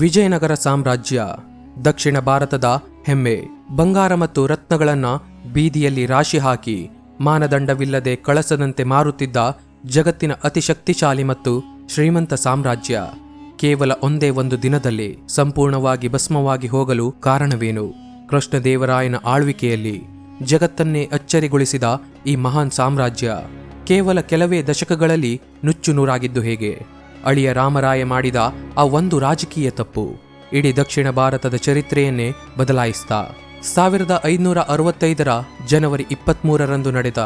ವಿಜಯನಗರ ಸಾಮ್ರಾಜ್ಯ ದಕ್ಷಿಣ ಭಾರತದ ಹೆಮ್ಮೆ. ಬಂಗಾರ ಮತ್ತು ರತ್ನಗಳನ್ನ ಬೀದಿಯಲ್ಲಿ ರಾಶಿ ಹಾಕಿ ಮಾನದಂಡವಿಲ್ಲದೆ ಕಳಸದಂತೆ ಮಾರುತ್ತಿದ್ದ ಜಗತ್ತಿನ ಅತಿ ಶಕ್ತಿಶಾಲಿ ಮತ್ತು ಶ್ರೀಮಂತ ಸಾಮ್ರಾಜ್ಯ ಕೇವಲ ಒಂದೇ ಒಂದು ದಿನದಲ್ಲಿ ಸಂಪೂರ್ಣವಾಗಿ ಭಸ್ಮವಾಗಿ ಹೋಗಲು ಕಾರಣವೇನು? ಕೃಷ್ಣದೇವರಾಯನ ಆಳ್ವಿಕೆಯಲ್ಲಿ ಜಗತ್ತನ್ನೇ ಅಚ್ಚರಿಗೊಳಿಸಿದ ಈ ಮಹಾನ್ ಸಾಮ್ರಾಜ್ಯ ಕೇವಲ ಕೆಲವೇ ದಶಕಗಳಲ್ಲಿ ನುಚ್ಚುನೂರಾಗಿದ್ದು ಹೇಗೆ? ಅಳಿಯ ರಾಮರಾಯ ಮಾಡಿದ ಆ ಒಂದು ರಾಜಕೀಯ ತಪ್ಪು ಇಡೀ ದಕ್ಷಿಣ ಭಾರತದ ಚರಿತ್ರೆಯನ್ನೇ ಬದಲಾಯಿಸಿದ. 1565 ಜನವರಿ 23ರಂದು ನಡೆದ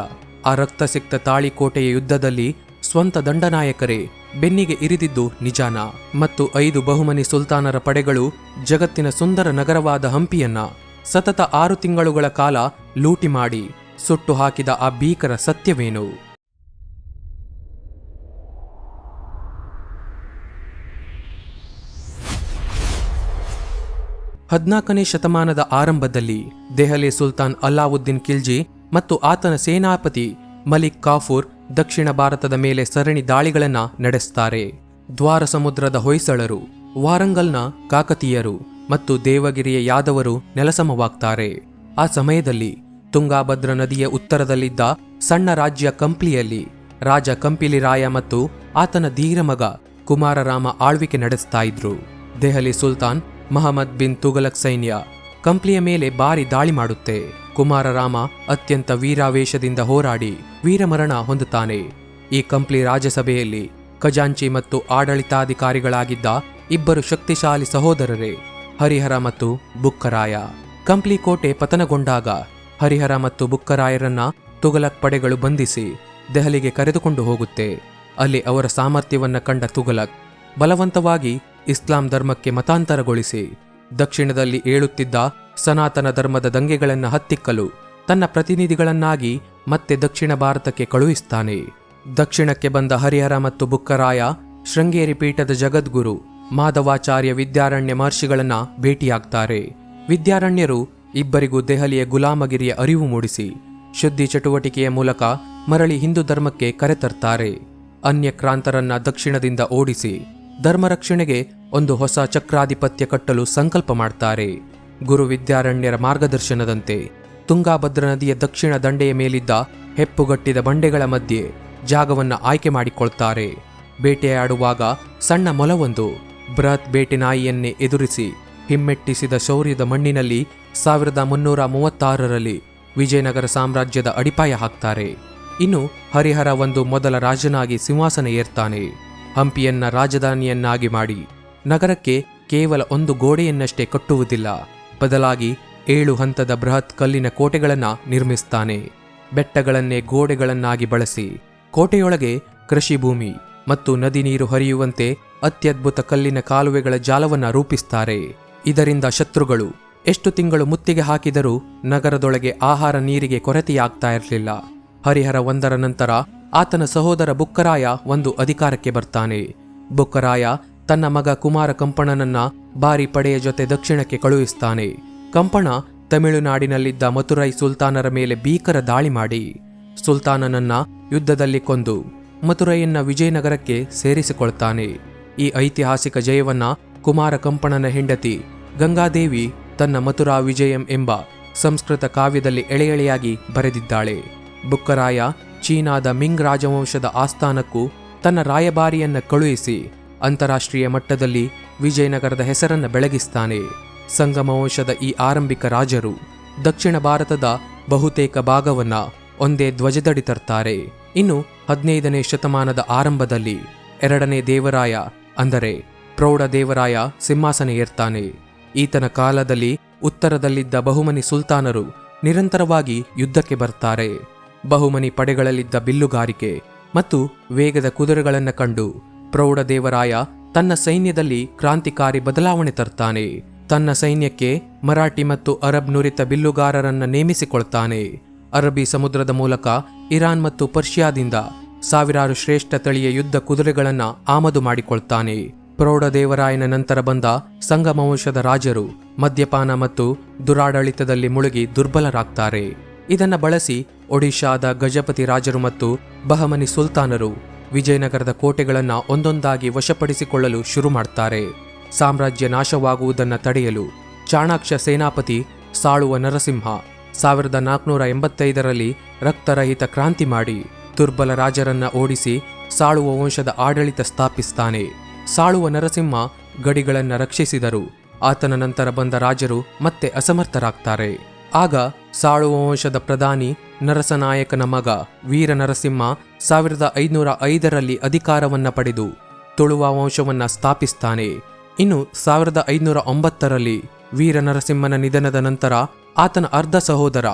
ಆ ರಕ್ತಸಿಕ್ತ ತಾಳಿಕೋಟೆಯ ಯುದ್ಧದಲ್ಲಿ ಸ್ವಂತ ದಂಡನಾಯಕರೇ ಬೆನ್ನಿಗೆ ಇರಿದಿದ್ದು ನಿಜಾನ? ಮತ್ತು 5 ಬಹುಮನಿ ಸುಲ್ತಾನರ ಪಡೆಗಳು ಜಗತ್ತಿನ ಸುಂದರ ನಗರವಾದ ಹಂಪಿಯನ್ನ ಸತತ 6 ತಿಂಗಳುಗಳ ಕಾಲ ಲೂಟಿ ಮಾಡಿ ಸುಟ್ಟು ಹಾಕಿದ ಆ ಭೀಕರ ಸತ್ಯವೇನು? 14ನೇ ಶತಮಾನದ ಆರಂಭದಲ್ಲಿ ದೆಹಲಿ ಸುಲ್ತಾನ್ ಅಲ್ಲಾವುದ್ದೀನ್ ಖಿಲ್ಜಿ ಮತ್ತು ಆತನ ಸೇನಾಪತಿ ಮಲಿಕ್ ಕಾಫೂರ್ ದಕ್ಷಿಣ ಭಾರತದ ಮೇಲೆ ಸರಣಿ ದಾಳಿಗಳನ್ನ ನಡೆಸುತ್ತಾರೆ. ದ್ವಾರ ಸಮುದ್ರದ ಹೊಯ್ಸಳರು, ವಾರಂಗಲ್ನ ಕಾಕತೀಯರು ಮತ್ತು ದೇವಗಿರಿಯ ಯಾದವರು ನೆಲಸಮವಾಗ್ತಾರೆ. ಆ ಸಮಯದಲ್ಲಿ ತುಂಗಾಭದ್ರಾ ನದಿಯ ಉತ್ತರದಲ್ಲಿದ್ದ ಸಣ್ಣ ರಾಜ್ಯ ಕಂಪ್ಲಿಯಲ್ಲಿ ರಾಜ ಕಂಪಿಲಿರಾಯ ಮತ್ತು ಆತನ ಧೀರ ಮಗ ಕುಮಾರರಾಮ ಆಳ್ವಿಕೆ ನಡೆಸ್ತಾ ಇದ್ರು. ದೆಹಲಿ ಸುಲ್ತಾನ್ ಮಹಮ್ಮದ್ ಬಿನ್ ತುಘಲಕ್ ಸೈನ್ಯ ಕಂಪ್ಲಿಯ ಮೇಲೆ ಭಾರಿ ದಾಳಿ ಮಾಡುತ್ತೆ. ಕುಮಾರರಾಮ ಅತ್ಯಂತ ವೀರಾವೇಶದಿಂದ ಹೋರಾಡಿ ವೀರಮರಣ ಹೊಂದುತ್ತಾನೆ. ಈ ಕಂಪ್ಲಿ ರಾಜಸಭೆಯಲ್ಲಿ ಖಜಾಂಚಿ ಮತ್ತು ಆಡಳಿತಾಧಿಕಾರಿಗಳಾಗಿದ್ದ ಇಬ್ಬರು ಶಕ್ತಿಶಾಲಿ ಸಹೋದರರೇ ಹರಿಹರ ಮತ್ತು ಬುಕ್ಕರಾಯ. ಕಂಪ್ಲಿ ಕೋಟೆ ಪತನಗೊಂಡಾಗ ಹರಿಹರ ಮತ್ತು ಬುಕ್ಕರಾಯರನ್ನ ತುಘಲಕ್ ಪಡೆಗಳು ಬಂಧಿಸಿ ದೆಹಲಿಗೆ ಕರೆದುಕೊಂಡು ಹೋಗುತ್ತೆ. ಅಲ್ಲಿ ಅವರ ಸಾಮರ್ಥ್ಯವನ್ನ ಕಂಡ ತುಘಲಕ್ ಬಲವಂತವಾಗಿ ಇಸ್ಲಾಂ ಧರ್ಮಕ್ಕೆ ಮತಾಂತರಗೊಳಿಸಿ ದಕ್ಷಿಣದಲ್ಲಿ ಏಳುತ್ತಿದ್ದ ಸನಾತನ ಧರ್ಮದ ದಂಗೆಗಳನ್ನು ಹತ್ತಿಕ್ಕಲು ತನ್ನ ಪ್ರತಿನಿಧಿಗಳನ್ನಾಗಿ ಮತ್ತೆ ದಕ್ಷಿಣ ಭಾರತಕ್ಕೆ ಕಳುಹಿಸ್ತಾನೆ. ದಕ್ಷಿಣಕ್ಕೆ ಬಂದ ಹರಿಹರ ಮತ್ತು ಬುಕ್ಕರಾಯ ಶೃಂಗೇರಿ ಪೀಠದ ಜಗದ್ಗುರು ಮಾಧವಾಚಾರ್ಯ ವಿದ್ಯಾರಣ್ಯ ಮಹರ್ಷಿಗಳನ್ನ ಭೇಟಿಯಾಗ್ತಾರೆ. ವಿದ್ಯಾರಣ್ಯರು ಇಬ್ಬರಿಗೂ ದೆಹಲಿಯ ಗುಲಾಮಗಿರಿಯ ಅರಿವು ಮೂಡಿಸಿ ಶುದ್ಧಿ ಚಟುವಟಿಕೆಯ ಮೂಲಕ ಮರಳಿ ಹಿಂದೂ ಧರ್ಮಕ್ಕೆ ಕರೆತರ್ತಾರೆ. ಅನ್ಯಕ್ರಾಂತರನ್ನ ದಕ್ಷಿಣದಿಂದ ಓಡಿಸಿ ಧರ್ಮರಕ್ಷಣೆಗೆ ಒಂದು ಹೊಸ ಚಕ್ರಾಧಿಪತ್ಯ ಕಟ್ಟಲು ಸಂಕಲ್ಪ ಮಾಡ್ತಾರೆ. ಗುರು ವಿದ್ಯಾರಣ್ಯರ ಮಾರ್ಗದರ್ಶನದಂತೆ ತುಂಗಾಭದ್ರಾ ನದಿಯ ದಕ್ಷಿಣ ದಂಡೆಯ ಮೇಲಿದ್ದ ಹೆಪ್ಪುಗಟ್ಟಿದ ಬಂಡೆಗಳ ಮಧ್ಯೆ ಜಾಗವನ್ನ ಆಯ್ಕೆ ಮಾಡಿಕೊಳ್ತಾರೆ. ಬೇಟೆಯಾಡುವಾಗ ಸಣ್ಣ ಮೊಲವೊಂದು ಬೃಹತ್ ಬೇಟೆ ನಾಯಿಯನ್ನೇ ಎದುರಿಸಿ ಹಿಮ್ಮೆಟ್ಟಿಸಿದ ಶೌರ್ಯದ ಮಣ್ಣಿನಲ್ಲಿ 1336ರಲ್ಲಿ ವಿಜಯನಗರ ಸಾಮ್ರಾಜ್ಯದ ಅಡಿಪಾಯ ಹಾಕ್ತಾರೆ. ಇನ್ನು ಹರಿಹರ ಒಂದು ಮೊದಲ ರಾಜನಾಗಿ ಸಿಂಹಾಸನ ಏರ್ತಾನೆ. ಹಂಪಿಯನ್ನ ರಾಜಧಾನಿಯನ್ನಾಗಿ ಮಾಡಿ ನಗರಕ್ಕೆ ಕೇವಲ ಒಂದು ಗೋಡೆಯನ್ನಷ್ಟೇ ಕಟ್ಟುವುದಿಲ್ಲ, ಬದಲಾಗಿ 7 ಹಂತದ ಬೃಹತ್ ಕಲ್ಲಿನ ಕೋಟೆಗಳನ್ನ ನಿರ್ಮಿಸ್ತಾನೆ. ಬೆಟ್ಟಗಳನ್ನೇ ಗೋಡೆಗಳನ್ನಾಗಿ ಬಳಸಿ ಕೋಟೆಯೊಳಗೆ ಕೃಷಿ ಭೂಮಿ ಮತ್ತು ನದಿ ನೀರು ಹರಿಯುವಂತೆ ಅತ್ಯದ್ಭುತ ಕಲ್ಲಿನ ಕಾಲುವೆಗಳ ಜಾಲವನ್ನ ರೂಪಿಸ್ತಾರೆ. ಇದರಿಂದ ಶತ್ರುಗಳು ಎಷ್ಟು ತಿಂಗಳು ಮುತ್ತಿಗೆ ಹಾಕಿದರೂ ನಗರದೊಳಗೆ ಆಹಾರ ನೀರಿಗೆ ಕೊರತೆಯಾಗ್ತಾ ಇರಲಿಲ್ಲ. ಹರಿಹರ ಒಂದರ ನಂತರ ಆತನ ಸಹೋದರ ಬುಕ್ಕರಾಯ ಒಂದು ಅಧಿಕಾರಕ್ಕೆ ಬರ್ತಾನೆ. ಬುಕ್ಕರಾಯ ತನ್ನ ಮಗ ಕುಮಾರ ಕಂಪಣನನ್ನ ಭಾರಿ ಪಡೆಯ ಜೊತೆ ದಕ್ಷಿಣಕ್ಕೆ ಕಳುಹಿಸ್ತಾನೆ. ಕಂಪಣ ತಮಿಳುನಾಡಿನಲ್ಲಿದ್ದ ಮಥುರೈ ಸುಲ್ತಾನರ ಮೇಲೆ ಭೀಕರ ದಾಳಿ ಮಾಡಿ ಸುಲ್ತಾನನನ್ನ ಯುದ್ಧದಲ್ಲಿ ಕೊಂದು ಮಥುರೈಯನ್ನ ವಿಜಯನಗರಕ್ಕೆ ಸೇರಿಸಿಕೊಳ್ತಾನೆ. ಈ ಐತಿಹಾಸಿಕ ಜಯವನ್ನ ಕುಮಾರ ಕಂಪಣನ ಹೆಂಡತಿ ಗಂಗಾದೇವಿ ತನ್ನ ಮಥುರಾ ವಿಜಯಂ ಎಂಬ ಸಂಸ್ಕೃತ ಕಾವ್ಯದಲ್ಲಿ ಎಳೆಯಾಗಿ ಬರೆದಿದ್ದಾಳೆ. ಬುಕ್ಕರಾಯ ಚೀನಾದ ಮಿಂಗ್ ರಾಜವಂಶದ ಆಸ್ಥಾನಕ್ಕೂ ತನ್ನ ರಾಯಭಾರಿಯನ್ನ ಕಳುಹಿಸಿ ಅಂತಾರಾಷ್ಟ್ರೀಯ ಮಟ್ಟದಲ್ಲಿ ವಿಜಯನಗರದ ಹೆಸರನ್ನ ಬೆಳಗಿಸ್ತಾನೆ. ಸಂಗಮ ವಂಶದ ಈ ಆರಂಭಿಕ ರಾಜರು ದಕ್ಷಿಣ ಭಾರತದ ಬಹುತೇಕ ಭಾಗವನ್ನ ಒಂದೇ ಧ್ವಜದಡಿ ತರ್ತಾರೆ. ಇನ್ನು 15ನೇ ಶತಮಾನದ ಆರಂಭದಲ್ಲಿ 2ನೇ ದೇವರಾಯ ಅಂದರೆ ಪ್ರೌಢ ದೇವರಾಯ ಸಿಂಹಾಸನ ಏರ್ತಾನೆ. ಈತನ ಕಾಲದಲ್ಲಿ ಉತ್ತರದಲ್ಲಿದ್ದ ಬಹುಮನಿ ಸುಲ್ತಾನರು ನಿರಂತರವಾಗಿ ಯುದ್ಧಕ್ಕೆ ಬರ್ತಾರೆ. ಬಹುಮನಿ ಪಡೆಗಳಲ್ಲಿದ್ದ ಬಿಲ್ಲುಗಾರಿಕೆ ಮತ್ತು ವೇಗದ ಕುದುರೆಗಳನ್ನು ಕಂಡು ಪ್ರೌಢ ದೇವರಾಯ ತನ್ನ ಸೈನ್ಯದಲ್ಲಿ ಕ್ರಾಂತಿಕಾರಿ ಬದಲಾವಣೆ ತರ್ತಾನೆ. ತನ್ನ ಸೈನ್ಯಕ್ಕೆ ಮರಾಠಿ ಮತ್ತು ಅರಬ್ ನುರಿತ ಬಿಲ್ಲುಗಾರರನ್ನ ನೇಮಿಸಿಕೊಳ್ತಾನೆ. ಅರಬ್ಬಿ ಸಮುದ್ರದ ಮೂಲಕ ಇರಾನ್ ಮತ್ತು ಪರ್ಷಿಯಾದಿಂದ ಸಾವಿರಾರು ಶ್ರೇಷ್ಠ ತಳಿಯ ಯುದ್ಧ ಕುದುರೆಗಳನ್ನ ಆಮದು ಮಾಡಿಕೊಳ್ತಾನೆ. ಪ್ರೌಢ ದೇವರಾಯನ ನಂತರ ಬಂದ ಸಂಗಮ ವಂಶದ ರಾಜರು ಮದ್ಯಪಾನ ಮತ್ತು ದುರಾಡಳಿತದಲ್ಲಿ ಮುಳುಗಿ ದುರ್ಬಲರಾಗ್ತಾರೆ. ಇದನ್ನ ಬಳಸಿ ಒಡಿಶಾದ ಗಜಪತಿ ರಾಜರು ಮತ್ತು ಬಹಮನಿ ಸುಲ್ತಾನರು ವಿಜಯನಗರದ ಕೋಟೆಗಳನ್ನ ಒಂದೊಂದಾಗಿ ವಶಪಡಿಸಿಕೊಳ್ಳಲು ಶುರು ಮಾಡ್ತಾರೆ. ಸಾಮ್ರಾಜ್ಯ ನಾಶವಾಗುವುದನ್ನು ತಡೆಯಲು ಚಾಣಾಕ್ಷ ಸೇನಾಪತಿ ಸಾಳುವ ನರಸಿಂಹ 1485ರಲ್ಲಿ ರಕ್ತರಹಿತ ಕ್ರಾಂತಿ ಮಾಡಿ ದುರ್ಬಲ ರಾಜರನ್ನ ಓಡಿಸಿ ಸಾಳುವ ವಂಶದ ಆಡಳಿತ ಸ್ಥಾಪಿಸ್ತಾನೆ. ಸಾಳುವ ನರಸಿಂಹ ಗಡಿಗಳನ್ನು ರಕ್ಷಿಸಿದರು. ಆತನ ನಂತರ ಬಂದ ರಾಜರು ಮತ್ತೆ ಅಸಮರ್ಥರಾಗ್ತಾರೆ. ಆಗ ಸಾಳುವ ವಂಶದ ಪ್ರಧಾನಿ ನರಸನಾಯಕನ ಮಗ ವೀರ ನರಸಿಂಹ 1505ರಲ್ಲಿ ಅಧಿಕಾರವನ್ನ ಪಡೆದು ತುಳುವ ವಂಶವನ್ನ ಸ್ಥಾಪಿಸ್ತಾನೆ. ಇನ್ನು 1509ರಲ್ಲಿ ವೀರ ನರಸಿಂಹನ ನಿಧನದ ನಂತರ ಆತನ ಅರ್ಧ ಸಹೋದರ,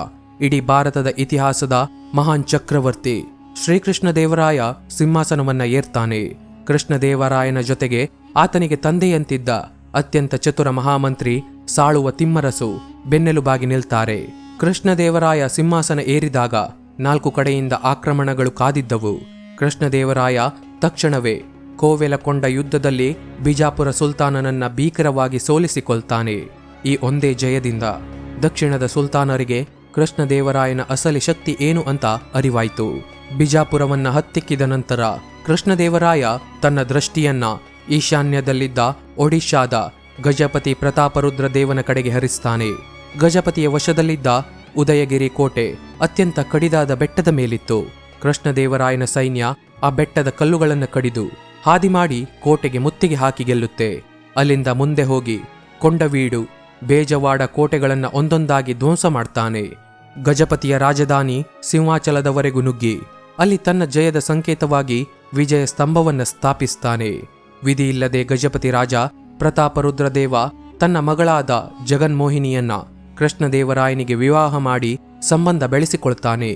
ಇಡೀ ಭಾರತದ ಇತಿಹಾಸದ ಮಹಾನ್ ಚಕ್ರವರ್ತಿ ಶ್ರೀಕೃಷ್ಣದೇವರಾಯ ಸಿಂಹಾಸನವನ್ನ ಏರ್ತಾನೆ. ಕೃಷ್ಣದೇವರಾಯನ ಜೊತೆಗೆ ಆತನಿಗೆ ತಂದೆಯಂತಿದ್ದ ಅತ್ಯಂತ ಚತುರ ಮಹಾಮಂತ್ರಿ ಸಾಳುವ ತಿಮ್ಮರಸು ಬೆನ್ನೆಲುಬಾಗಿ ನಿಲ್ತಾರೆ. ಕೃಷ್ಣದೇವರಾಯ ಸಿಂಹಾಸನ ಏರಿದಾಗ 4 ಕಡೆಯಿಂದ ಆಕ್ರಮಣಗಳು ಕಾದಿದ್ದವು. ಕೃಷ್ಣದೇವರಾಯ ತಕ್ಷಣವೇ ಕೋವೆಲಕೊಂಡ ಯುದ್ಧದಲ್ಲಿ ಬಿಜಾಪುರ ಸುಲ್ತಾನನನ್ನ ಭೀಕರವಾಗಿ ಸೋಲಿಸಿಕೊಳ್ತಾನೆ. ಈ ಒಂದೇ ಜಯದಿಂದ ದಕ್ಷಿಣದ ಸುಲ್ತಾನರಿಗೆ ಕೃಷ್ಣದೇವರಾಯನ ಅಸಲಿ ಶಕ್ತಿ ಏನು ಅಂತ ಅರಿವಾಯಿತು. ಬಿಜಾಪುರವನ್ನ ಹತ್ತಿಕ್ಕಿದ ನಂತರ ಕೃಷ್ಣದೇವರಾಯ ತನ್ನ ದೃಷ್ಟಿಯನ್ನ ಈಶಾನ್ಯದಲ್ಲಿದ್ದ ಒಡಿಶಾದ ಗಜಪತಿ ಪ್ರತಾಪರುದ್ರ ದೇವನ ಕಡೆಗೆ ಹರಿಸ್ತಾನೆ. ಗಜಪತಿಯ ವಶದಲ್ಲಿದ್ದ ಉದಯಗಿರಿ ಕೋಟೆ ಅತ್ಯಂತ ಕಡಿದಾದ ಬೆಟ್ಟದ ಮೇಲಿತ್ತು. ಕೃಷ್ಣದೇವರಾಯನ ಸೈನ್ಯ ಆ ಬೆಟ್ಟದ ಕಲ್ಲುಗಳನ್ನು ಕಡಿದು ಹಾದಿ ಮಾಡಿ ಕೋಟೆಗೆ ಮುತ್ತಿಗೆ ಹಾಕಿ ಗೆಲ್ಲುತ್ತೆ. ಅಲ್ಲಿಂದ ಮುಂದೆ ಹೋಗಿ ಕೊಂಡವೀಡು, ಬೇಜವಾಡ ಕೋಟೆಗಳನ್ನು ಒಂದೊಂದಾಗಿ ಧ್ವಂಸ ಮಾಡ್ತಾನೆ. ಗಜಪತಿಯ ರಾಜಧಾನಿ ಸಿಂಹಾಚಲದವರೆಗೂ ನುಗ್ಗಿ ಅಲ್ಲಿ ತನ್ನ ಜಯದ ಸಂಕೇತವಾಗಿ ವಿಜಯ ಸ್ತಂಭವನ್ನು ಸ್ಥಾಪಿಸ್ತಾನೆ. ವಿಧಿಯಿಲ್ಲದೆ ಗಜಪತಿ ರಾಜ ಪ್ರತಾಪರುದ್ರದೇವ ತನ್ನ ಮಗಳಾದ ಜಗನ್ಮೋಹಿನಿಯನ್ನ ಕೃಷ್ಣದೇವರಾಯನಿಗೆ ವಿವಾಹ ಮಾಡಿ ಸಂಬಂಧ ಬೆಳೆಸಿಕೊಳ್ತಾನೆ.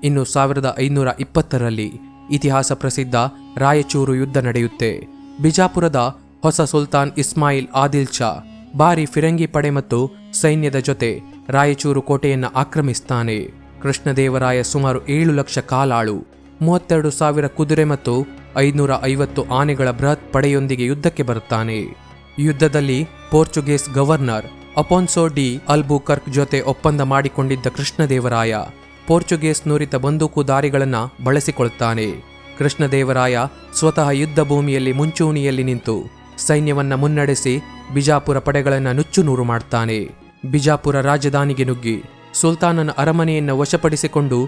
ಇನ್ನು 1520ರಲ್ಲಿ ಇತಿಹಾಸ ಪ್ರಸಿದ್ಧ ರಾಯಚೂರು ಯುದ್ಧ ನಡೆಯುತ್ತೆ. ಬಿಜಾಪುರದ ಹೊಸ ಸುಲ್ತಾನ್ ಇಸ್ಮಾಯಿಲ್ ಆದಿಲ್ ಶಾ ಭಾರಿ ಫಿರಂಗಿ ಪಡೆ ಮತ್ತು ಸೈನ್ಯದ ಜೊತೆ ರಾಯಚೂರು ಕೋಟೆಯನ್ನು ಆಕ್ರಮಿಸ್ತಾನೆ. ಕೃಷ್ಣದೇವರಾಯ ಸುಮಾರು 7 ಲಕ್ಷ ಕಾಲಾಳು, 32,000 ಕುದುರೆ ಮತ್ತು 550 ಆನೆಗಳ ಬೃಹತ್ ಪಡೆಯೊಂದಿಗೆ ಯುದ್ಧಕ್ಕೆ ಬರುತ್ತಾನೆ. ಯುದ್ಧದಲ್ಲಿ ಪೋರ್ಚುಗೀಸ್ ಗವರ್ನರ್ ಅಪೋನ್ಸೋ ಡಿ ಅಲ್ಬುಕರ್ಕ್ ಜೊತೆ ಒಪ್ಪಂದ ಮಾಡಿಕೊಂಡಿದ್ದ ಕೃಷ್ಣದೇವರಾಯ ಪೋರ್ಚುಗೀಸ್ ನುರಿತ ಬಂದೂಕುದಾರಿಗಳನ್ನು ಬಳಸಿಕೊಳ್ತಾನೆ. ಕೃಷ್ಣದೇವರಾಯ ಸ್ವತಃ ಯುದ್ಧ ಭೂಮಿಯಲ್ಲಿ ಮುಂಚೂಣಿಯಲ್ಲಿ ನಿಂತು ಸೈನ್ಯವನ್ನ ಮುನ್ನಡೆಸಿ ಬಿಜಾಪುರ ಪಡೆಗಳನ್ನು ನುಚ್ಚುನೂರು ಮಾಡ್ತಾನೆ. ಬಿಜಾಪುರ ರಾಜಧಾನಿಗೆ ನುಗ್ಗಿ ಸುಲ್ತಾನನ ಅರಮನೆಯನ್ನು ವಶಪಡಿಸಿಕೊಂಡು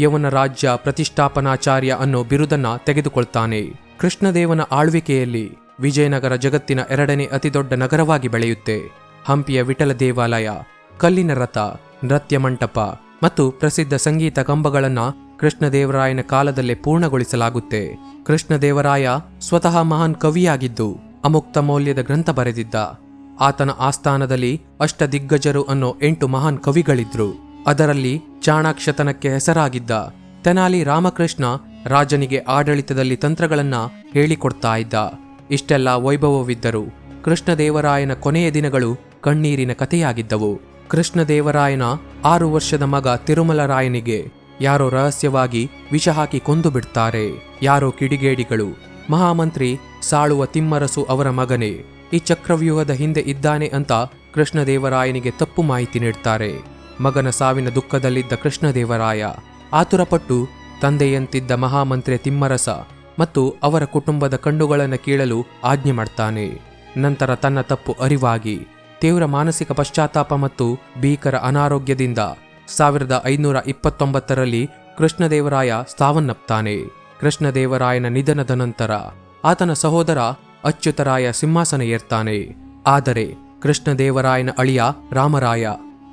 ಯವನ ರಾಜ್ಯ ಪ್ರತಿಷ್ಠಾಪನಾಚಾರ್ಯ ಅನ್ನೋ ಬಿರುದನ್ನ ತೆಗೆದುಕೊಳ್ತಾನೆ. ಕೃಷ್ಣದೇವನ ಆಳ್ವಿಕೆಯಲ್ಲಿ ವಿಜಯನಗರ ಜಗತ್ತಿನ 2ನೇ ಅತಿದೊಡ್ಡ ನಗರವಾಗಿ ಬೆಳೆಯುತ್ತೆ. ಹಂಪಿಯ ವಿಠಲ ದೇವಾಲಯ, ಕಲ್ಲಿನ ರಥ, ನೃತ್ಯ ಮಂಟಪ ಮತ್ತು ಪ್ರಸಿದ್ಧ ಸಂಗೀತ ಕಂಬಗಳನ್ನು ಕೃಷ್ಣದೇವರಾಯನ ಕಾಲದಲ್ಲೇ ಪೂರ್ಣಗೊಳಿಸಲಾಗುತ್ತೆ. ಕೃಷ್ಣದೇವರಾಯ ಸ್ವತಃ ಮಹಾನ್ ಕವಿಯಾಗಿದ್ದು ಅಮುಕ್ತ ಮೌಲ್ಯದ ಗ್ರಂಥ ಬರೆದಿದ್ದ. ಆತನ ಆಸ್ಥಾನದಲ್ಲಿ ಅಷ್ಟದಿಗ್ಗಜರು ಅನ್ನೋ 8 ಮಹಾನ್ ಕವಿಗಳಿದ್ರು. ಅದರಲ್ಲಿ ಚಾಣಾಕ್ಷತನಕ್ಕೆ ಹೆಸರಾಗಿದ್ದ ತೆನಾಲಿ ರಾಮಕೃಷ್ಣ ರಾಜನಿಗೆ ಆಡಳಿತದಲ್ಲಿ ತಂತ್ರಗಳನ್ನ ಹೇಳಿಕೊಡ್ತಾ ಇದ್ದ. ಇಷ್ಟೆಲ್ಲ ವೈಭವವಿದ್ದರೂ ಕೃಷ್ಣದೇವರಾಯನ ಕೊನೆಯ ದಿನಗಳು ಕಣ್ಣೀರಿನ ಕಥೆಯಾಗಿದ್ದವು. ಕೃಷ್ಣದೇವರಾಯನ 6 ವರ್ಷದ ಮಗ ತಿರುಮಲರಾಯನಿಗೆ ಯಾರೋ ರಹಸ್ಯವಾಗಿ ವಿಷ ಹಾಕಿ ಕೊಂದು ಬಿಡ್ತಾರೆ. ಯಾರೋ ಕಿಡಿಗೇಡಿಗಳು ಮಹಾಮಂತ್ರಿ ಸಾಳುವ ತಿಮ್ಮರಸು ಅವರ ಮಗನೇ ಈ ಚಕ್ರವ್ಯೂಹದ ಹಿಂದೆ ಇದ್ದಾನೆ ಅಂತ ಕೃಷ್ಣದೇವರಾಯನಿಗೆ ತಪ್ಪು ಮಾಹಿತಿ ನೀಡ್ತಾರೆ. ಮಗನ ಸಾವಿನ ದುಃಖದಲ್ಲಿದ್ದ ಕೃಷ್ಣದೇವರಾಯ ಆತುರಪಟ್ಟು ತಂದೆಯಂತಿದ್ದ ಮಹಾಮಂತ್ರಿ ತಿಮ್ಮರಸ ಮತ್ತು ಅವರ ಕುಟುಂಬದ ಕಣ್ಣುಗಳನ್ನು ಕೀಳಲು ಆಜ್ಞೆ ಮಾಡ್ತಾನೆ. ನಂತರ ತನ್ನ ತಪ್ಪು ಅರಿವಾಗಿ ತೀವ್ರ ಮಾನಸಿಕ ಪಶ್ಚಾತ್ತಾಪ ಮತ್ತು ಭೀಕರ ಅನಾರೋಗ್ಯದಿಂದ 1529ರಲ್ಲಿ ಕೃಷ್ಣದೇವರಾಯ ಸಾವನ್ನಪ್ತಾನೆ. ಕೃಷ್ಣದೇವರಾಯನ ನಿಧನದ ನಂತರ ಆತನ ಸಹೋದರ ಅಚ್ಯುತರಾಯ ಸಿಂಹಾಸನ ಏರ್ತಾನೆ. ಆದರೆ ಕೃಷ್ಣದೇವರಾಯನ ಅಳಿಯ ರಾಮರಾಯ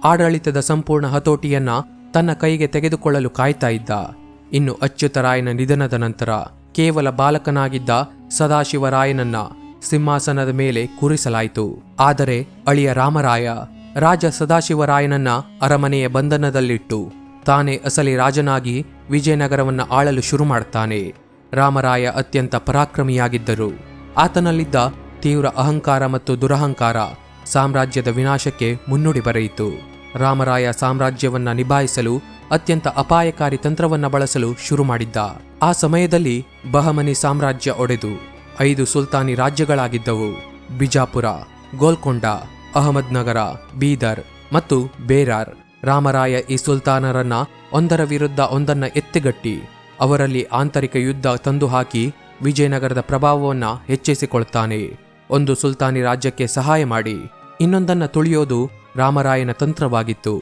ಆಡಳಿತದ ಸಂಪೂರ್ಣ ಹತೋಟಿಯನ್ನ ತನ್ನ ಕೈಗೆ ತೆಗೆದುಕೊಳ್ಳಲು ಕಾಯ್ತಾ ಇದ್ದ. ಇನ್ನು ಅಚ್ಯುತರಾಯನ ನಿಧನದ ನಂತರ ಕೇವಲ ಬಾಲಕನಾಗಿದ್ದ ಸದಾಶಿವರಾಯನನ್ನ ಸಿಂಹಾಸನದ ಮೇಲೆ ಕೂರಿಸಲಾಯಿತು. ಆದರೆ ಅಳಿಯ ರಾಮರಾಯ ರಾಜ ಸದಾಶಿವರಾಯನನ್ನ ಅರಮನೆಯ ಬಂಧನದಲ್ಲಿಟ್ಟು ತಾನೇ ಅಸಲಿ ರಾಜನಾಗಿ ವಿಜಯನಗರವನ್ನ ಆಳಲು ಶುರು ಮಾಡ್ತಾನೆ. ರಾಮರಾಯ ಅತ್ಯಂತ ಪರಾಕ್ರಮಿಯಾಗಿದ್ದರು. ಆತನಲ್ಲಿದ್ದ ತೀವ್ರ ಅಹಂಕಾರ ಮತ್ತು ದುರಹಂಕಾರ ಸಾಮ್ರಾಜ್ಯದ ವಿನಾಶಕ್ಕೆ ಮುನ್ನುಡಿ ಬರೆಯಿತು. ರಾಮರಾಯ ಸಾಮ್ರಾಜ್ಯವನ್ನ ನಿಭಾಯಿಸಲು ಅತ್ಯಂತ ಅಪಾಯಕಾರಿ ತಂತ್ರವನ್ನ ಬಳಸಲು ಶುರು ಮಾಡಿದ್ದ. ಆ ಸಮಯದಲ್ಲಿ ಬಹಮನಿ ಸಾಮ್ರಾಜ್ಯ ಒಡೆದು 5 ಸುಲ್ತಾನಿ ರಾಜ್ಯಗಳಾಗಿದ್ದವು: ಬಿಜಾಪುರ, ಗೋಲ್ಕೊಂಡ, ಅಹಮದ್ನಗರ, ಬೀದರ್ ಮತ್ತು ಬೇರಾರ್. ರಾಮರಾಯ ಈ ಸುಲ್ತಾನರನ್ನ ಒಂದರ ವಿರುದ್ಧ ಒಂದನ್ನ ಎತ್ತಿಗಟ್ಟಿ ಅವರಲ್ಲಿ ಆಂತರಿಕ ಯುದ್ಧ ತಂದು ಹಾಕಿ ವಿಜಯನಗರದ ಪ್ರಭಾವವನ್ನು ಹೆಚ್ಚಿಸಿಕೊಳ್ತಾನೆ. ಒಂದು ಸುಲ್ತಾನಿ ರಾಜ್ಯಕ್ಕೆ ಸಹಾಯ ಮಾಡಿ ಇನ್ನೊಂದನ್ನು ತುಳಿಯೋದು ರಾಮರಾಯನ ತಂತ್ರವಾಗಿತ್ತು.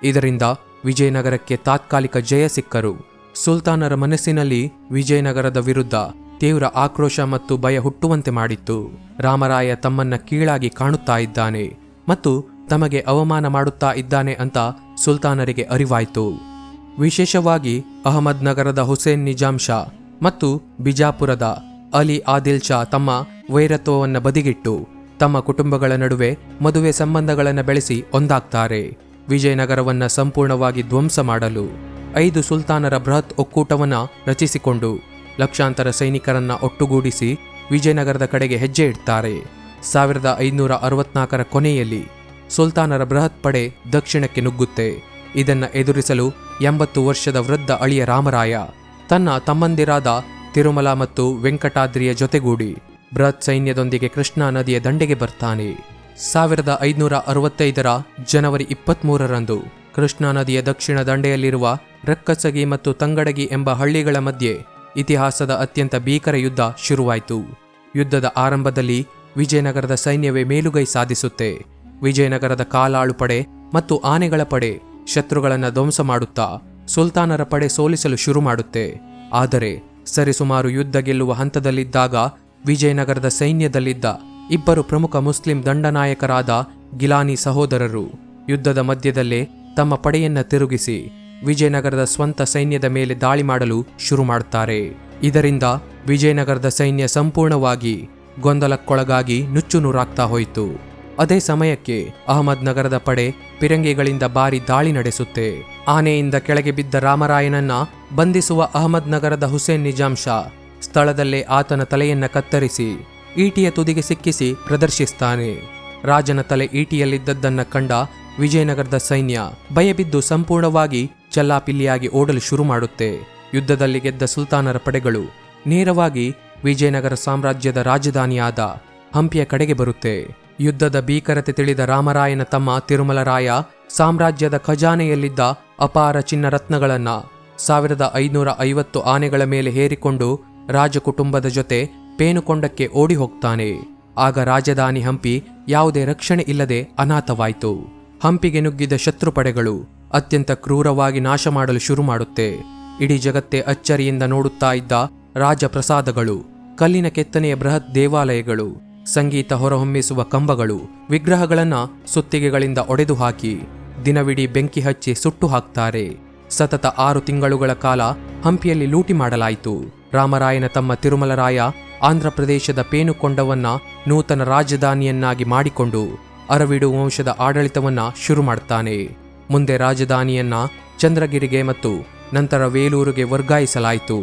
ಇದರಿಂದ ವಿಜಯನಗರಕ್ಕೆ ತಾತ್ಕಾಲಿಕ ಜಯ ಸಿಕ್ಕರು. ಸುಲ್ತಾನರ ಮನಸ್ಸಿನಲ್ಲಿ ವಿಜಯನಗರದ ವಿರುದ್ಧ ತೀವ್ರ ಆಕ್ರೋಶ ಮತ್ತು ಭಯ ಹುಟ್ಟುವಂತೆ ಮಾಡಿತ್ತು. ರಾಮರಾಯ ತಮ್ಮನ್ನ ಕೀಳಾಗಿ ಕಾಣುತ್ತಾ ಇದ್ದಾನೆ ಮತ್ತು ತಮಗೆ ಅವಮಾನ ಮಾಡುತ್ತಾ ಇದ್ದಾನೆ ಅಂತ ಸುಲ್ತಾನರಿಗೆ ಅರಿವಾಯಿತು. ವಿಶೇಷವಾಗಿ ಅಹಮದ್ ನಗರದ ಹುಸೇನ್ ನಿಜಾಮ್ ಶಾ ಮತ್ತು ಬಿಜಾಪುರದ ಅಲಿ ಆದಿಲ್ ಶಾ ತಮ್ಮ ವೈರತ್ವವನ್ನು ಬದಿಗಿಟ್ಟು ತಮ್ಮ ಕುಟುಂಬಗಳ ನಡುವೆ ಮದುವೆ ಸಂಬಂಧಗಳನ್ನು ಬೆಳೆಸಿ ಒಂದಾಗ್ತಾರೆ. ವಿಜಯನಗರವನ್ನು ಸಂಪೂರ್ಣವಾಗಿ ಧ್ವಂಸ ಮಾಡಲು 5 ಸುಲ್ತಾನರ ಬೃಹತ್ ಒಕ್ಕೂಟವನ್ನು ರಚಿಸಿಕೊಂಡು ಲಕ್ಷಾಂತರ ಸೈನಿಕರನ್ನ ಒಟ್ಟುಗೂಡಿಸಿ ವಿಜಯನಗರದ ಕಡೆಗೆ ಹೆಜ್ಜೆ ಇಡ್ತಾರೆ. 1564 ಕೊನೆಯಲ್ಲಿ ಸುಲ್ತಾನರ ಬೃಹತ್ ಪಡೆ ದಕ್ಷಿಣಕ್ಕೆ ನುಗ್ಗುತ್ತೆ. ಇದನ್ನು ಎದುರಿಸಲು 80 ವರ್ಷದ ವೃದ್ಧ ಅಳಿಯ ರಾಮರಾಯ ತನ್ನ ತಮ್ಮಂದಿರಾದ ತಿರುಮಲ ಮತ್ತು ವೆಂಕಟಾದ್ರಿಯ ಜೊತೆಗೂಡಿ ಬೃಹತ್ ಸೈನ್ಯದೊಂದಿಗೆ ಕೃಷ್ಣಾ ನದಿಯ ದಂಡೆಗೆ ಬರ್ತಾನೆ. 1565 ಜನವರಿ 23ರಂದು ಕೃಷ್ಣಾ ನದಿಯ ದಕ್ಷಿಣ ದಂಡೆಯಲ್ಲಿರುವ ರಕ್ಕಸಗಿ ಮತ್ತು ತಂಗಡಗಿ ಎಂಬ ಹಳ್ಳಿಗಳ ಮಧ್ಯೆ ಇತಿಹಾಸದ ಅತ್ಯಂತ ಭೀಕರ ಯುದ್ಧ ಶುರುವಾಯಿತು. ಯುದ್ಧದ ಆರಂಭದಲ್ಲಿ ವಿಜಯನಗರದ ಸೈನ್ಯವೇ ಮೇಲುಗೈ ಸಾಧಿಸುತ್ತೆ. ವಿಜಯನಗರದ ಕಾಲಾಳು ಪಡೆ ಮತ್ತು ಆನೆಗಳ ಪಡೆ ಶತ್ರುಗಳನ್ನು ಧ್ವಂಸ ಮಾಡುತ್ತಾ ಸುಲ್ತಾನರ ಪಡೆ ಸೋಲಿಸಲು ಶುರು ಮಾಡುತ್ತೆ. ಆದರೆ ಸರಿಸುಮಾರು ಯುದ್ಧ ಗೆಲ್ಲುವ ಹಂತದಲ್ಲಿದ್ದಾಗ ವಿಜಯನಗರದ ಸೈನ್ಯದಲ್ಲಿದ್ದ 2 ಪ್ರಮುಖ ಮುಸ್ಲಿಂ ದಂಡನಾಯಕರಾದ ಗಿಲಾನಿ ಸಹೋದರರು ಯುದ್ಧದ ಮಧ್ಯದಲ್ಲೇ ತಮ್ಮ ಪಡೆಯನ್ನ ತಿರುಗಿಸಿ ವಿಜಯನಗರದ ಸ್ವಂತ ಸೈನ್ಯದ ಮೇಲೆ ದಾಳಿ ಮಾಡಲು ಶುರು ಮಾಡುತ್ತಾರೆ. ಇದರಿಂದ ವಿಜಯನಗರದ ಸೈನ್ಯ ಸಂಪೂರ್ಣವಾಗಿ ಗೊಂದಲಕ್ಕೊಳಗಾಗಿ ನುಚ್ಚುನೂರಾಗ್ತಾ ಹೋಯಿತು. ಅದೇ ಸಮಯಕ್ಕೆ ಅಹಮದ್ ನಗರದ ಪಡೆ ಪಿರಂಗಿಗಳಿಂದ ಭಾರಿ ದಾಳಿ ನಡೆಸುತ್ತೆ. ಆನೆಯಿಂದ ಕೆಳಗೆ ಬಿದ್ದ ರಾಮರಾಯನನ್ನ ಬಂಧಿಸುವ ಅಹಮದ್ ನಗರದ ಹುಸೇನ್ ನಿಜಾಮ್ ಶಾ ಸ್ಥಳದಲ್ಲೇ ಆತನ ತಲೆಯನ್ನ ಕತ್ತರಿಸಿ ಈಟಿಯ ತುದಿಗೆ ಸಿಕ್ಕಿಸಿ ಪ್ರದರ್ಶಿಸ್ತಾನೆ. ರಾಜನ ತಲೆ ಈಟಿಯಲ್ಲಿದ್ದದ್ದನ್ನ ಕಂಡ ವಿಜಯನಗರದ ಸೈನ್ಯ ಭಯಬಿದ್ದು ಸಂಪೂರ್ಣವಾಗಿ ಚಲ್ಲಾಪಿಲ್ಲಿಯಾಗಿ ಓಡಲು ಶುರು ಮಾಡುತ್ತೆ. ಯುದ್ಧದಲ್ಲಿ ಗೆದ್ದ ಸುಲ್ತಾನರ ಪಡೆಗಳು ನೇರವಾಗಿ ವಿಜಯನಗರ ಸಾಮ್ರಾಜ್ಯದ ರಾಜಧಾನಿಯಾದ ಹಂಪಿಯ ಕಡೆಗೆ ಬರುತ್ತೆ. ಯುದ್ಧದ ಭೀಕರತೆ ತಿಳಿದ ರಾಮರಾಯನ ತಮ್ಮ ತಿರುಮಲರಾಯ ಸಾಮ್ರಾಜ್ಯದ ಖಜಾನೆಯಲ್ಲಿದ್ದ ಅಪಾರ ಚಿನ್ನರತ್ನಗಳನ್ನ 1550 ಆನೆಗಳ ಮೇಲೆ ಹೇರಿಕೊಂಡು ರಾಜಕುಟುಂಬದ ಜೊತೆ ಪೇನುಕೊಂಡಕ್ಕೆ ಓಡಿ ಹೋಗ್ತಾನೆ. ಆಗ ರಾಜಧಾನಿ ಹಂಪಿ ಯಾವುದೇ ರಕ್ಷಣೆ ಇಲ್ಲದೆ ಅನಾಥವಾಯಿತು. ಹಂಪಿಗೆ ನುಗ್ಗಿದ ಶತ್ರುಪಡೆಗಳು ಅತ್ಯಂತ ಕ್ರೂರವಾಗಿ ನಾಶ ಮಾಡಲು ಶುರು ಮಾಡುತ್ತೆ. ಇಡೀ ಜಗತ್ತೇ ಅಚ್ಚರಿಯಿಂದ ನೋಡುತ್ತಾ ಇದ್ದ ರಾಜಪ್ರಸಾದಗಳು, ಕಲ್ಲಿನ ಕೆತ್ತನೆಯ ಬೃಹತ್ ದೇವಾಲಯಗಳು, ಸಂಗೀತ ಹೊರಹೊಮ್ಮಿಸುವ ಕಂಬಗಳು, ವಿಗ್ರಹಗಳನ್ನ ಸುತ್ತಿಗೆಗಳಿಂದ ಒಡೆದು ಹಾಕಿ ದಿನವಿಡೀ ಬೆಂಕಿ ಹಚ್ಚಿ ಸುಟ್ಟು ಹಾಕ್ತಾರೆ. ಸತತ 6 ತಿಂಗಳುಗಳ ಕಾಲ ಹಂಪಿಯಲ್ಲಿ ಲೂಟಿ ಮಾಡಲಾಯಿತು. ರಾಮರಾಯನ ತಮ್ಮ ತಿರುಮಲರಾಯ ಆಂಧ್ರಪ್ರದೇಶದ ಪೇನುಕೊಂಡವನ್ನ ನೂತನ ರಾಜಧಾನಿಯನ್ನಾಗಿ ಮಾಡಿಕೊಂಡು ಅರವಿಡು ವಂಶದ ಆಡಳಿತವನ್ನ ಶುರು ಮಾಡ್ತಾನೆ. ಮುಂದೆ ರಾಜಧಾನಿಯನ್ನ ಚಂದ್ರಗಿರಿಗೆ ಮತ್ತು ನಂತರ ವೇಲೂರಿಗೆ ವರ್ಗಾಯಿಸಲಾಯಿತು.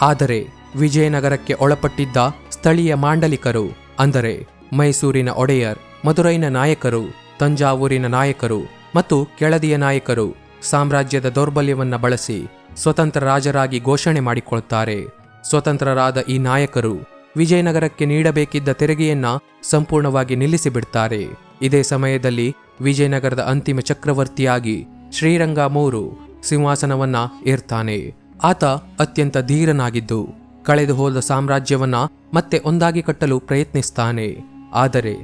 ಆದರೆ ವಿಜಯನಗರಕ್ಕೆ ಒಳಪಟ್ಟಿದ್ದ ಸ್ಥಳೀಯ ಮಾಂಡಲಿಕರು ಅಂದರೆ ಮೈಸೂರಿನ ಒಡೆಯರ್, ಮದುರೈನ ನಾಯಕರು, ತಂಜಾವೂರಿನ ನಾಯಕರು ಮತ್ತು ಕೆಳದಿಯ ನಾಯಕರು ಸಾಮ್ರಾಜ್ಯದ ದೌರ್ಬಲ್ಯವನ್ನ ಬಳಸಿ ಸ್ವತಂತ್ರ ರಾಜರಾಗಿ ಘೋಷಣೆ ಮಾಡಿಕೊಳ್ತಾರೆ. ಸ್ವತಂತ್ರರಾದ ಈ ನಾಯಕರು ವಿಜಯನಗರಕ್ಕೆ ನೀಡಬೇಕಿದ್ದ ತೆರಿಗೆಯನ್ನ ಸಂಪೂರ್ಣವಾಗಿ ನಿಲ್ಲಿಸಿಬಿಡ್ತಾರೆ. ಇದೇ ಸಮಯದಲ್ಲಿ ವಿಜಯನಗರದ ಅಂತಿಮ ಚಕ್ರವರ್ತಿಯಾಗಿ ಶ್ರೀರಂಗ III ಸಿಂಹಾಸನವನ್ನ ಏರ್ತಾನೆ. ಆತ ಅತ್ಯಂತ ಧೀರನಾಗಿದ್ದು ಕಳೆದು ಹೋದ ಸಾಮ್ರಾಜ್ಯವನ್ನ ಮತ್ತೆ ಒಂದಾಗಿ ಕಟ್ಟಲು ಪ್ರಯತ್ನಿಸ್ತಾನೆ. ಆದರೆ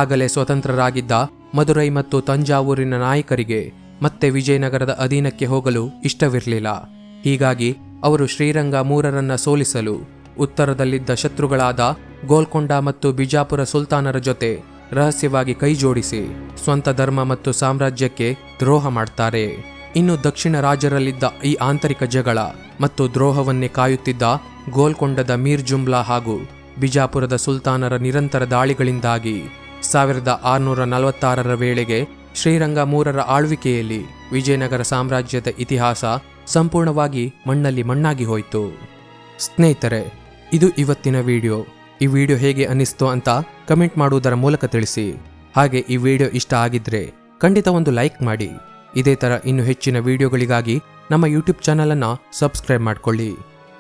ಆಗಲೇ ಸ್ವತಂತ್ರರಾಗಿದ್ದ ಮದುರೈ ಮತ್ತು ತಂಜಾವೂರಿನ ನಾಯಕರಿಗೆ ಮತ್ತೆ ವಿಜಯನಗರದ ಅಧೀನಕ್ಕೆ ಹೋಗಲು ಇಷ್ಟವಿರಲಿಲ್ಲ. ಹೀಗಾಗಿ ಅವರು ಶ್ರೀರಂಗ IIIರನ್ನ ಸೋಲಿಸಲು ಉತ್ತರದಲ್ಲಿದ್ದ ಶತ್ರುಗಳಾದ ಗೋಲ್ಕೊಂಡ ಮತ್ತು ಬಿಜಾಪುರ ಸುಲ್ತಾನರ ಜೊತೆ ರಹಸ್ಯವಾಗಿ ಕೈಜೋಡಿಸಿ ಸ್ವಂತ ಧರ್ಮ ಮತ್ತು ಸಾಮ್ರಾಜ್ಯಕ್ಕೆ ದ್ರೋಹ ಮಾಡ್ತಾರೆ. ಇನ್ನು ದಕ್ಷಿಣ ರಾಜರಲ್ಲಿದ್ದ ಈ ಆಂತರಿಕ ಜಗಳ ಮತ್ತು ದ್ರೋಹವನ್ನೇ ಕಾಯುತ್ತಿದ್ದ ಗೋಲ್ಕೊಂಡದ ಮೀರ್ ಜುಮ್ಲಾ ಹಾಗೂ ಬಿಜಾಪುರದ ಸುಲ್ತಾನರ ನಿರಂತರ ದಾಳಿಗಳಿಂದಾಗಿ 1646ರ ವೇಳೆಗೆ ಶ್ರೀರಂಗ IIIರ ಆಳ್ವಿಕೆಯಲ್ಲಿ ವಿಜಯನಗರ ಸಾಮ್ರಾಜ್ಯದ ಇತಿಹಾಸ ಸಂಪೂರ್ಣವಾಗಿ ಮಣ್ಣಲ್ಲಿ ಮಣ್ಣಾಗಿ ಹೋಯಿತು. ಸ್ನೇಹಿತರೆ, ಇದು ಇವತ್ತಿನ ವಿಡಿಯೋ. ಈ ವಿಡಿಯೋ ಹೇಗೆ ಅನ್ನಿಸ್ತು ಅಂತ ಕಮೆಂಟ್ ಮಾಡುವುದರ ಮೂಲಕ ತಿಳಿಸಿ. ಹಾಗೆ ಈ ವಿಡಿಯೋ ಇಷ್ಟ ಆಗಿದ್ರೆ ಖಂಡಿತ ಒಂದು ಲೈಕ್ ಮಾಡಿ. ಇದೇ ಥರ ಇನ್ನು ಹೆಚ್ಚಿನ ವಿಡಿಯೋಗಳಿಗಾಗಿ ನಮ್ಮ ಯೂಟ್ಯೂಬ್ ಚಾನಲನ್ನು ಸಬ್ಸ್ಕ್ರೈಬ್ ಮಾಡಿಕೊಳ್ಳಿ.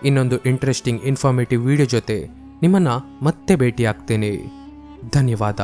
ಇನ್ನೊಂದು ಇಂಟ್ರೆಸ್ಟಿಂಗ್ ಇನ್ಫಾರ್ಮೇಟಿವ್ ವಿಡಿಯೋ ಜೊತೆ ನಿಮ್ಮನ್ನು ಮತ್ತೆ ಭೇಟಿಯಾಗ್ತೇನೆ. ಧನ್ಯವಾದ.